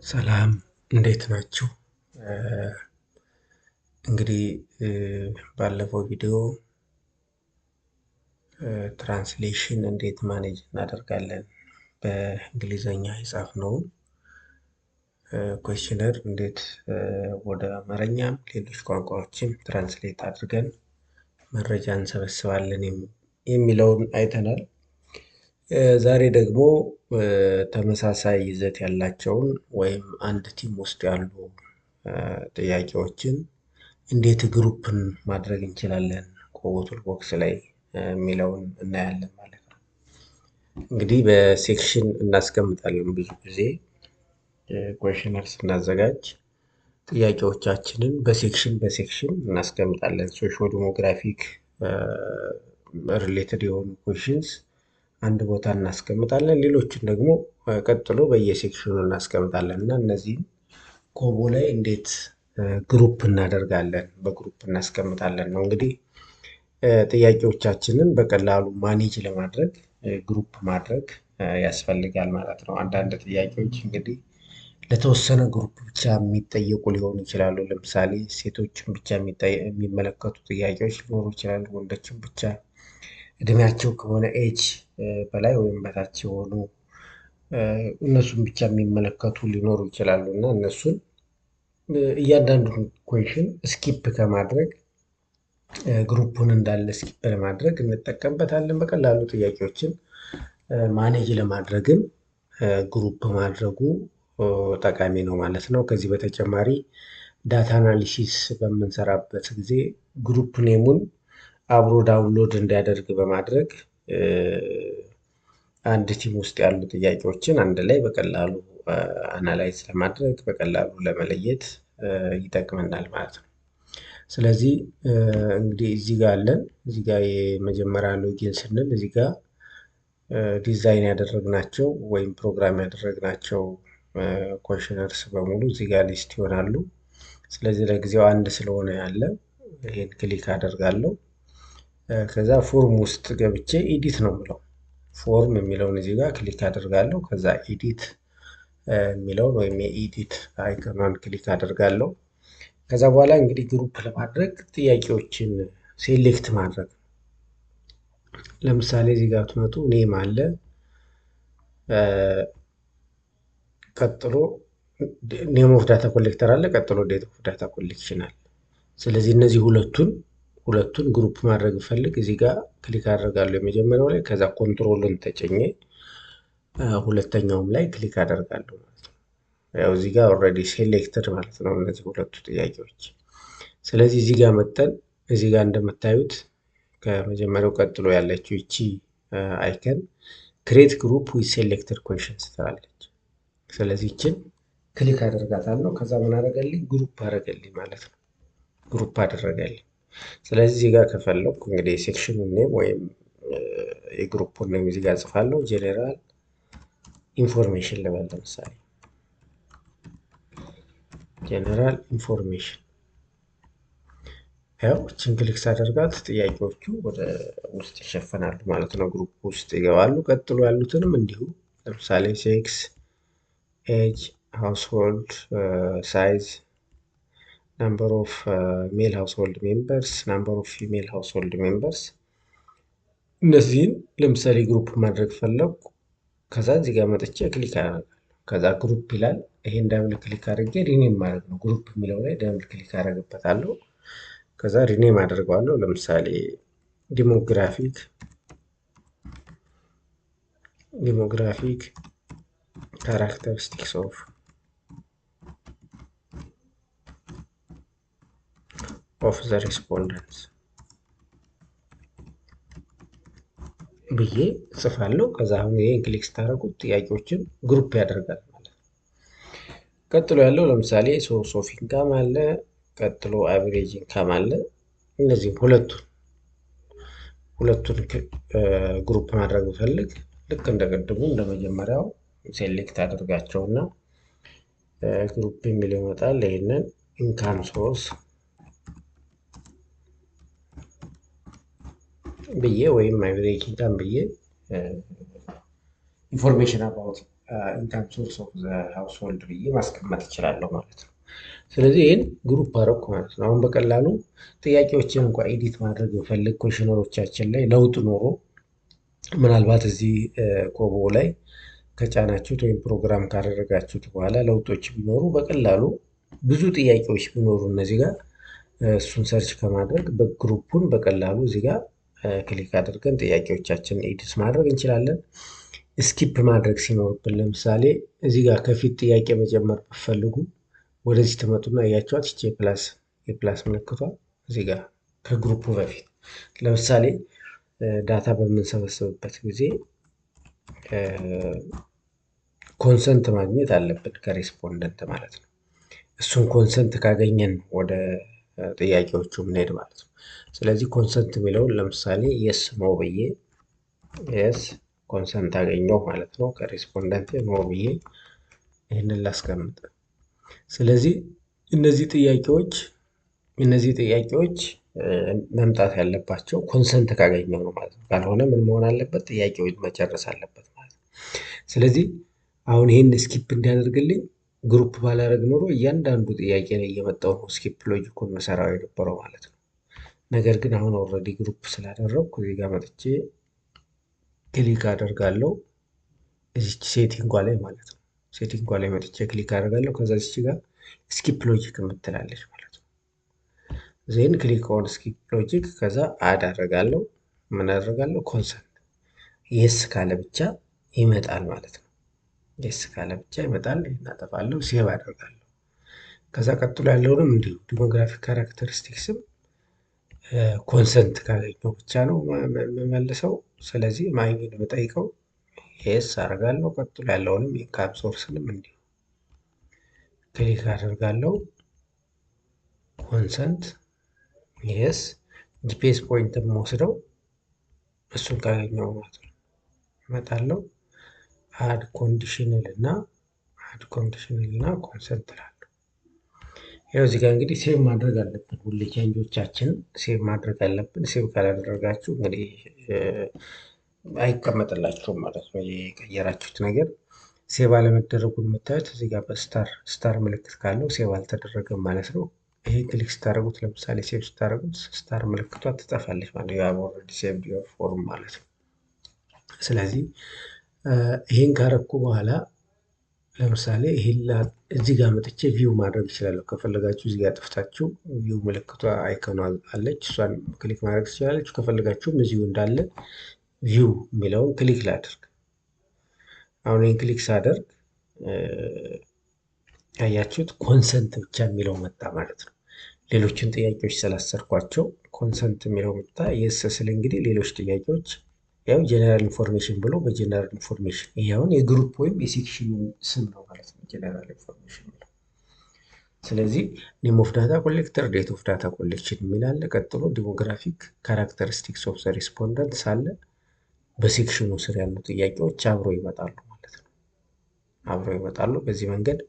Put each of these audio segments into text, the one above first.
ሰላም እንዴት ናችሁ? እንግዲህ ባለፈው ቪዲዮ ትራንስሌሽን እንዴት ማኔጅ እናደርጋለን በእንግሊዘኛ የጻፍነውን ኩዌስችነር እንዴት ወደ አማርኛም ሌሎች ቋንቋዎችም ትራንስሌት አድርገን መረጃ እንሰበስባለን የሚለውን አይተናል። ዛሬ ደግሞ ተመሳሳይ ይዘት ያላቸውን ወይም አንድ ቲም ውስጥ ያሉ ጥያቄዎችን እንዴት ግሩፕን ማድረግ እንችላለን ኮቦቱል ቦክስ ላይ የሚለውን እናያለን ማለት ነው። እንግዲህ በሴክሽን እናስቀምጣለን። ብዙ ጊዜ ኩዌስችነር ስናዘጋጅ ጥያቄዎቻችንን በሴክሽን እናስቀምጣለን። ሶሾ ዲሞግራፊክ ሪሌትድ የሆኑ ኩዌስችንስ አንድ ቦታ እናስቀምጣለን። ሌሎችን ደግሞ ቀጥሎ በየሴክሽኑ እናስቀምጣለን እና እነዚህን ኮቦ ላይ እንዴት ግሩፕ እናደርጋለን በግሩፕ እናስቀምጣለን ነው። እንግዲህ ጥያቄዎቻችንን በቀላሉ ማኔጅ ለማድረግ ግሩፕ ማድረግ ያስፈልጋል ማለት ነው። አንዳንድ ጥያቄዎች እንግዲህ ለተወሰነ ግሩፕ ብቻ የሚጠየቁ ሊሆኑ ይችላሉ። ለምሳሌ ሴቶችን ብቻ የሚመለከቱ ጥያቄዎች ሊኖሩ ይችላሉ። ወንዶችን ብቻ እድሜያቸው ከሆነ ኤጅ በላይ ወይም በታች የሆኑ እነሱን ብቻ የሚመለከቱ ሊኖሩ ይችላሉ እና እነሱን እያንዳንዱን ኩዌስችን ስኪፕ ከማድረግ ግሩፑን እንዳለ ስኪፕ ለማድረግ እንጠቀምበታለን። በቀላሉ ጥያቄዎችን ማኔጅ ለማድረግም ግሩፕ ማድረጉ ጠቃሚ ነው ማለት ነው። ከዚህ በተጨማሪ ዳታ አናሊሲስ በምንሰራበት ጊዜ ግሩፕ ኔሙን አብሮ ዳውንሎድ እንዲያደርግ በማድረግ አንድ ቲም ውስጥ ያሉ ጥያቄዎችን አንድ ላይ በቀላሉ አናላይዝ ለማድረግ በቀላሉ ለመለየት ይጠቅመናል ማለት ነው። ስለዚህ እንግዲህ እዚህ ጋር አለን። እዚህ ጋር የመጀመሪያ ሎጊን ስንል እዚህ ጋር ዲዛይን ያደረግናቸው ወይም ፕሮግራም ያደረግናቸው ኩዌስችነርስ በሙሉ እዚህ ጋር ሊስት ይሆናሉ። ስለዚህ ለጊዜው አንድ ስለሆነ ያለ ይሄን ክሊክ አደርጋለሁ። ከዛ ፎርም ውስጥ ገብቼ ኤዲት ነው የምለው። ፎርም የሚለውን እዚህ ጋር ክሊክ አደርጋለሁ። ከዛ ኤዲት የሚለውን ወይም የኤዲት አይከኗን ክሊክ አደርጋለሁ። ከዛ በኋላ እንግዲህ ግሩፕ ለማድረግ ጥያቄዎችን ሴሌክት ማድረግ። ለምሳሌ እዚህ ጋር ትመጡ ኔም አለ፣ ቀጥሎ ኔም ኦፍ ዳታ ኮሌክተር አለ፣ ቀጥሎ ዴት ኦፍ ዳታ ኮሌክሽን አለ። ስለዚህ እነዚህ ሁለቱን ግሩፕ ማድረግ ፈልግ እዚህ ጋር ክሊክ አደርጋለሁ የመጀመሪያው ላይ። ከዛ ኮንትሮልን ተጭኜ ሁለተኛውም ላይ ክሊክ አደርጋለሁ ማለት ነው። ያው እዚህ ጋር ኦልሬዲ ሴሌክትድ ማለት ነው እነዚህ ሁለቱ ጥያቄዎች። ስለዚህ እዚህ ጋር መጠን እዚህ ጋር እንደምታዩት ከመጀመሪያው ቀጥሎ ያለችው ይቺ አይከን ክሬት ግሩፕ ዊዝ ሴሌክትድ ኩዌስችንስ ትላለች። ስለዚህ ይችን ክሊክ አደርጋታለሁ። ከዛ ምን አደረገልኝ? ግሩፕ አደረገልኝ ማለት ነው። ግሩፕ አደረገልኝ። ስለዚህ እዚህ ጋር ከፈለኩ እንግዲህ የሴክሽኑን ኔም ወይም የግሩፑን ኔም እዚህ ጋር ጽፋለሁ። ጄኔራል ኢንፎርሜሽን ልበል። ለምሳሌ ጄኔራል ኢንፎርሜሽን። ያው እችን ክሊክ ሳደርጋት ጥያቄዎቹ ወደ ውስጥ ይሸፈናሉ ማለት ነው፣ ግሩፕ ውስጥ ይገባሉ። ቀጥሎ ያሉትንም እንዲሁ ለምሳሌ ሴክስ፣ ኤጅ፣ ሃውስሆልድ ሳይዝ፣ ናምበር ኦፍ ሜል ሃውስሆልድ ሜምበርስ፣ ናምበር ኦፍ ፊሜል ሃውስሆልድ ሜምበርስ፣ እነዚህን ለምሳሌ ግሩፕ ማድረግ ፈለኩ። ከዛ እዚህ ጋር መጥቼ ክሊክ አደርጋለሁ። ከዛ ግሩፕ ይላል። ይሄን ዳብል ክሊክ አድርጌ ሪኔም ማለት ነው። ግሩፕ የሚለው ላይ ዳብል ክሊክ አደርግበታለሁ። ከዛ ሪኔም አደርገዋለሁ። ለምሳሌ ዲሞግራፊክ ካራክተሪስቲክስ ኦፍ ዘ ሪስፖንደንትስ ብዬ ጽፋለሁ። ከዛ አሁን ይሄን ክሊክ ስታደርጉት ጥያቄዎችን ግሩፕ ያደርጋል ማለት ነው። ቀጥሎ ያለው ለምሳሌ ሶርስ ኦፍ ኢንካም አለ፣ ቀጥሎ አቨሬጅ ኢንካም አለ። እነዚህ ሁለቱን ግሩፕ ማድረግ ብፈልግ ልክ እንደቀድሙ እንደመጀመሪያው ሴሌክት አድርጋቸውና ግሩፕ የሚለው ይመጣል። ይሄንን ኢንካም ሶርስ ብዬ ወይም አቨሬጅ ኢንካም ብዬ ኢንፎርሜሽን አባውት ኢንካም ሶርስ ኦፍ ዘ ሃውስሆልድ ብዬ ማስቀመጥ እችላለሁ ማለት ነው። ስለዚህ ይህን ግሩፕ አደረኩ ማለት ነው። አሁን በቀላሉ ጥያቄዎችን እንኳ ኤዲት ማድረግ ብፈልግ ኮሽነሮቻችን ላይ ለውጥ ኖሮ ምናልባት እዚህ ኮቦ ላይ ከጫናችሁት ወይም ፕሮግራም ካደረጋችሁት በኋላ ለውጦች ቢኖሩ በቀላሉ ብዙ ጥያቄዎች ቢኖሩ እነዚህ ጋር እሱን ሰርች ከማድረግ በግሩፑን በቀላሉ እዚህ ጋር ክሊክ አድርገን ጥያቄዎቻችንን ኤዲት ማድረግ እንችላለን። ስኪፕ ማድረግ ሲኖርብን ለምሳሌ እዚህ ጋር ከፊት ጥያቄ መጀመር ብትፈልጉ ወደዚህ ትመጡና እያቸዋት የፕላስ ምልክቷ እዚህ ጋር ከግሩፑ በፊት ለምሳሌ ዳታ በምንሰበስብበት ጊዜ ኮንሰንት ማግኘት አለብን ከሬስፖንደንት ማለት ነው። እሱን ኮንሰንት ካገኘን ወደ ጥያቄዎቹ ምንሄድ ማለት ነው። ስለዚህ ኮንሰንት የሚለውን ለምሳሌ የስ ኖ ብዬ የስ ኮንሰንት አገኘው ማለት ነው። ከሬስፖንደንት ኖ ብዬ ይህንን ላስቀምጥ። ስለዚህ እነዚህ ጥያቄዎች መምጣት ያለባቸው ኮንሰንት ካገኘው ነው ማለት ነው። ካልሆነ ምን መሆን አለበት? ጥያቄዎች መጨረስ አለበት ማለት ነው። ስለዚህ አሁን ይህን ስኪፕ እንዲያደርግልኝ ግሩፕ ባላረግ ኖሮ እያንዳንዱ ጥያቄ ላይ እየመጣው ነው ስኪፕ ሎጂኩን መሰራው የነበረው ማለት ነው። ነገር ግን አሁን ኦልሬዲ ግሩፕ ስላደረግኩ እዚህ ጋር መጥቼ ክሊክ አደርጋለሁ እዚች ሴቲንጓ ላይ ማለት ነው። ሴቲንጓ ላይ መጥቼ ክሊክ አደርጋለሁ። ከዛ እዚች ጋር ስኪፕ ሎጂክ የምትላለች ማለት ነው። ዜን ክሊክ ኦን ስኪፕ ሎጂክ ከዛ አድ አደርጋለሁ። ምን አደርጋለሁ? ኮንሰንት የስ ካለ ብቻ ይመጣል ማለት ነው። የስ ካለ ብቻ ይመጣል። እናጠፋለሁ፣ ሴቭ አደርጋለሁ። ከዛ ቀጥሎ ያለውንም እንዲሁ ዲሞግራፊክ ካራክተሪስቲክስም ኮንሰንት ካገኘው ብቻ ነው የምመልሰው። ስለዚህ ማይኒን የምጠይቀው የስ አደርጋለሁ። ቀጥሎ ያለውንም ኢንካም ሶርስንም እንዲሁ ክሊክ አደርጋለሁ። ኮንሰንት የስ ጂፒኤስ ፖይንት የምወስደው እሱን ካገኘው ማለት ነው እመጣለሁ። አድ ኮንዲሽናል እና ኮንሰንት እላለሁ። ያው እዚህ ጋር እንግዲህ ሴቭ ማድረግ አለብን። ሁሌ ቼንጆቻችንን ሴቭ ማድረግ አለብን። ሴቭ ካላደረጋችሁ እንግዲህ አይቀመጥላችሁም ማለት ነው። የቀየራችሁት ነገር ሴቭ አለመደረጉን የምታዩት እዚህ ጋር በስታር ምልክት ካለው ሴቭ አልተደረገም ማለት ነው። ይሄ ክሊክ ስታደርጉት ለምሳሌ ሴቭ ስታደርጉት ስታር ምልክቷ ትጠፋለች ማለት ነው። ኦልሬዲ ሴቭድ ዮር ፎርም ማለት ነው። ስለዚህ ይሄን ካረኩ በኋላ ለምሳሌ እዚህ ጋር መጥቼ ቪው ማድረግ ይችላለሁ። ከፈለጋችሁ እዚህ ጋር ጥፍታችሁ ቪው ምልክቷ አይኮኗ አለች፣ እሷን ክሊክ ማድረግ ትችላለች። ከፈለጋችሁም እዚሁ እንዳለ ቪው የሚለውን ክሊክ ላድርግ። አሁን ይህን ክሊክ ሳደርግ ያያችሁት ኮንሰንት ብቻ የሚለው መጣ ማለት ነው። ሌሎችን ጥያቄዎች ስላሰርኳቸው ኮንሰንት የሚለው መጣ። የስ ስል እንግዲህ ሌሎች ጥያቄዎች ያው ጀነራል ኢንፎርሜሽን ብሎ በጀነራል ኢንፎርሜሽን ይሄ አሁን የግሩፕ ወይም የሴክሽኑ ስም ነው ማለት ነው። ጀነራል ኢንፎርሜሽን ብሎ ስለዚህ ኔም ኦፍ ዳታ ኮሌክተር፣ ዴት ኦፍ ዳታ ኮሌክሽን የሚላለ። ቀጥሎ ዲሞግራፊክ ካራክተሪስቲክስ ኦፍ ዘ ሪስፖንደንት ሳለ በሴክሽኑ ስር ያሉ ጥያቄዎች አብረው ይመጣሉ ማለት ነው። አብረው ይመጣሉ። በዚህ መንገድ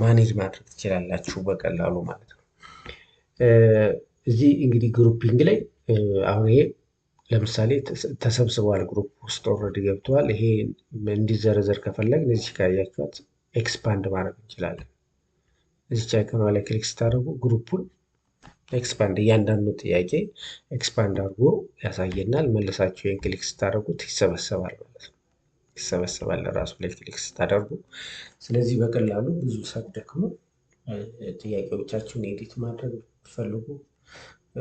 ማኔጅ ማድረግ ትችላላችሁ በቀላሉ ማለት ነው። እዚህ እንግዲህ ግሩፒንግ ላይ አሁን ይሄ ለምሳሌ ተሰብስበዋል፣ ግሩፕ ውስጥ ኦልሬዲ ገብተዋል። ይሄ እንዲዘረዘር ከፈለግን እዚህ ካያችኋት ኤክስፓንድ ማድረግ እንችላለን። እዚች አይኮኗ ላይ ክሊክ ስታደርጉ ግሩፑን ኤክስፓንድ እያንዳንዱ ጥያቄ ኤክስፓንድ አድርጎ ያሳየናል። መልሳችሁ ይህን ክሊክ ስታደርጉት ይሰበሰባል ማለት ነው። ይሰበሰባል ራሱ ላይ ክሊክ ስታደርጉ። ስለዚህ በቀላሉ ብዙ ሳትደክሙ ጥያቄዎቻችሁን ኤዲት ማድረግ ፈልጉ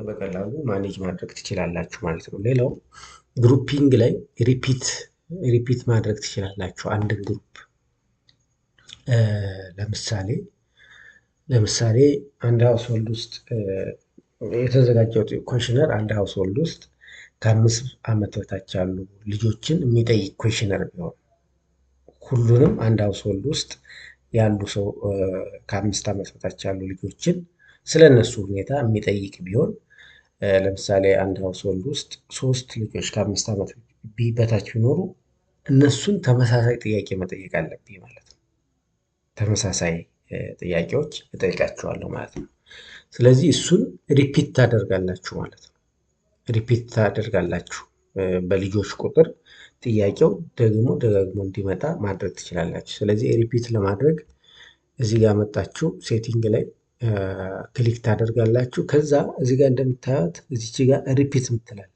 በቀላሉ ማኔጅ ማድረግ ትችላላችሁ ማለት ነው። ሌላው ግሩፒንግ ላይ ሪፒት ማድረግ ትችላላችሁ አንድን ግሩፕ። ለምሳሌ አንድ ሃውስሆልድ ውስጥ የተዘጋጀው ኮሽነር አንድ ሃውስሆልድ ውስጥ ከ5 ዓመት በታች ያሉ ልጆችን የሚጠይቅ ኮሽነር ቢሆን ሁሉንም አንድ ሃውስሆልድ ውስጥ ያሉ ሰው ከ5 ዓመት በታች ያሉ ልጆችን ስለነሱ ሁኔታ የሚጠይቅ ቢሆን ለምሳሌ አንድ ሃውስሆልድ ውስጥ 3 ልጆች ከ5 ዓመት በታች ቢኖሩ እነሱን ተመሳሳይ ጥያቄ መጠየቅ አለብኝ ማለት ነው። ተመሳሳይ ጥያቄዎች እጠይቃቸዋለሁ ማለት ነው። ስለዚህ እሱን ሪፒት ታደርጋላችሁ ማለት ነው። ሪፒት ታደርጋላችሁ በልጆች ቁጥር ጥያቄው ደጋግሞ እንዲመጣ ማድረግ ትችላላችሁ። ስለዚህ ሪፒት ለማድረግ እዚህ ጋር መጣችሁ ሴቲንግ ላይ ክሊክ ታደርጋላችሁ። ከዛ እዚህ ጋር እንደምታዩት እዚች ጋር ሪፒት ምትላለች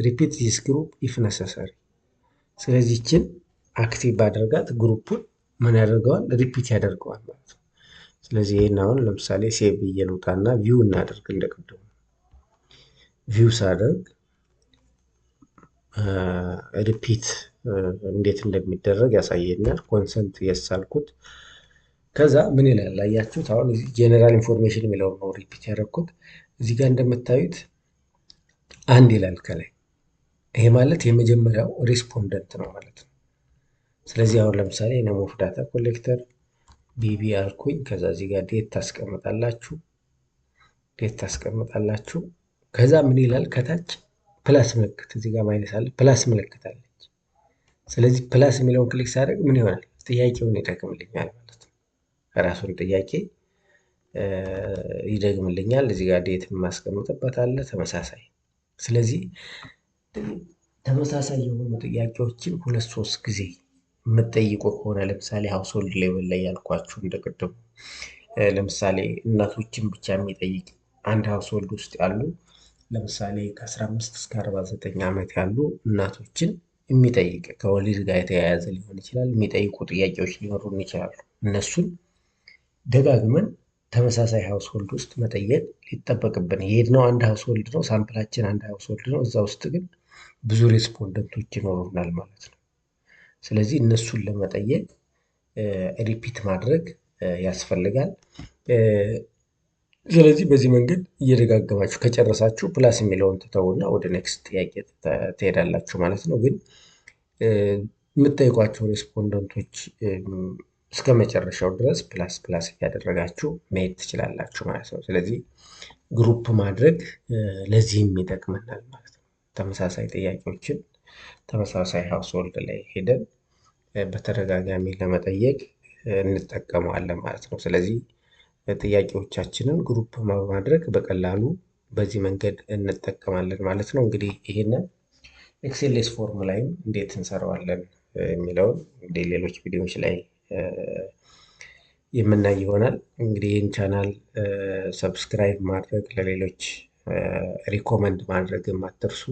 ሪፒት ዚስ ግሩፕ ኢፍ ነሰሰሪ። ስለዚህ ይችን አክቲቭ ባደርጋት ግሩፑን ምን ያደርገዋል? ሪፒት ያደርገዋል ማለት ነው። ስለዚህ ይህን አሁን ለምሳሌ ሴቭ ብዬ ልውጣና ቪው እናደርግ። እንደቅድሙ ቪው ሳደርግ ሪፒት እንዴት እንደሚደረግ ያሳየኛል። ኮንሰንት የሳልኩት ከዛ ምን ይላል አያችሁት? አሁን እዚህ ጄኔራል ኢንፎርሜሽን የሚለው ነው ሪፒት ያደረኩት። እዚህ ጋር እንደምታዩት አንድ ይላል ከላይ። ይሄ ማለት የመጀመሪያው ሬስፖንደንት ነው ማለት ነው። ስለዚህ አሁን ለምሳሌ ነም ኦፍ ዳታ ኮሌክተር ቢቢ አልኩኝ። ከዛ እዚህ ጋር ዴት ታስቀምጣላችሁ። ከዛ ምን ይላል ከታች ፕላስ ምልክት እዚህ ጋር ማይነስ አለ፣ ፕላስ ምልክት አለች። ስለዚህ ፕላስ የሚለውን ክሊክ ሳደርግ ምን ይሆናል? ጥያቄውን ይደግምልኛል ማለት ነው። ራሱን ጥያቄ ይደግምልኛል። እዚህ ጋር ዴት የማስቀምጥበት አለ ተመሳሳይ። ስለዚህ ተመሳሳይ የሆኑ ጥያቄዎችን 2-3 ጊዜ የምትጠይቁ ከሆነ ለምሳሌ ሃውስሆልድ ሌቭል ላይ ያልኳችሁ እንደቅድሙ ለምሳሌ እናቶችን ብቻ የሚጠይቅ አንድ ሃውስሆልድ ውስጥ ያሉ ለምሳሌ ከ15 እስከ 49 ዓመት ያሉ እናቶችን የሚጠይቅ ከወሊድ ጋር የተያያዘ ሊሆን ይችላል። የሚጠይቁ ጥያቄዎች ሊኖሩን ይችላሉ። እነሱን ደጋግመን ተመሳሳይ ሃውስሆልድ ውስጥ መጠየቅ ሊጠበቅብን። የሄድነው አንድ ሃውስሆልድ ነው፣ ሳምፕላችን አንድ ሃውስሆልድ ነው። እዛ ውስጥ ግን ብዙ ሬስፖንደንቶች ይኖሩናል ማለት ነው። ስለዚህ እነሱን ለመጠየቅ ሪፒት ማድረግ ያስፈልጋል። ስለዚህ በዚህ መንገድ እየደጋገማችሁ ከጨረሳችሁ ፕላስ የሚለውን ትተውና ወደ ኔክስት ጥያቄ ትሄዳላችሁ ማለት ነው። ግን የምትጠይቋቸው ሬስፖንደንቶች እስከ መጨረሻው ድረስ ፕላስ እያደረጋችሁ መሄድ ትችላላችሁ ማለት ነው። ስለዚህ ግሩፕ ማድረግ ለዚህም ይጠቅመናል ማለት ነው። ተመሳሳይ ጥያቄዎችን ተመሳሳይ ሃውስሆልድ ላይ ሄደን በተደጋጋሚ ለመጠየቅ እንጠቀመዋለን ማለት ነው። ስለዚህ ጥያቄዎቻችንን ግሩፕ በማድረግ በቀላሉ በዚህ መንገድ እንጠቀማለን ማለት ነው። እንግዲህ ይሄንን ኤክሴልስ ፎርም ላይም እንዴት እንሰራዋለን የሚለውን እንግዲህ ሌሎች ቪዲዮዎች ላይ የምናይ ይሆናል። እንግዲህ ይህን ቻናል ሰብስክራይብ ማድረግ ለሌሎች ሪኮመንድ ማድረግ አትርሱ።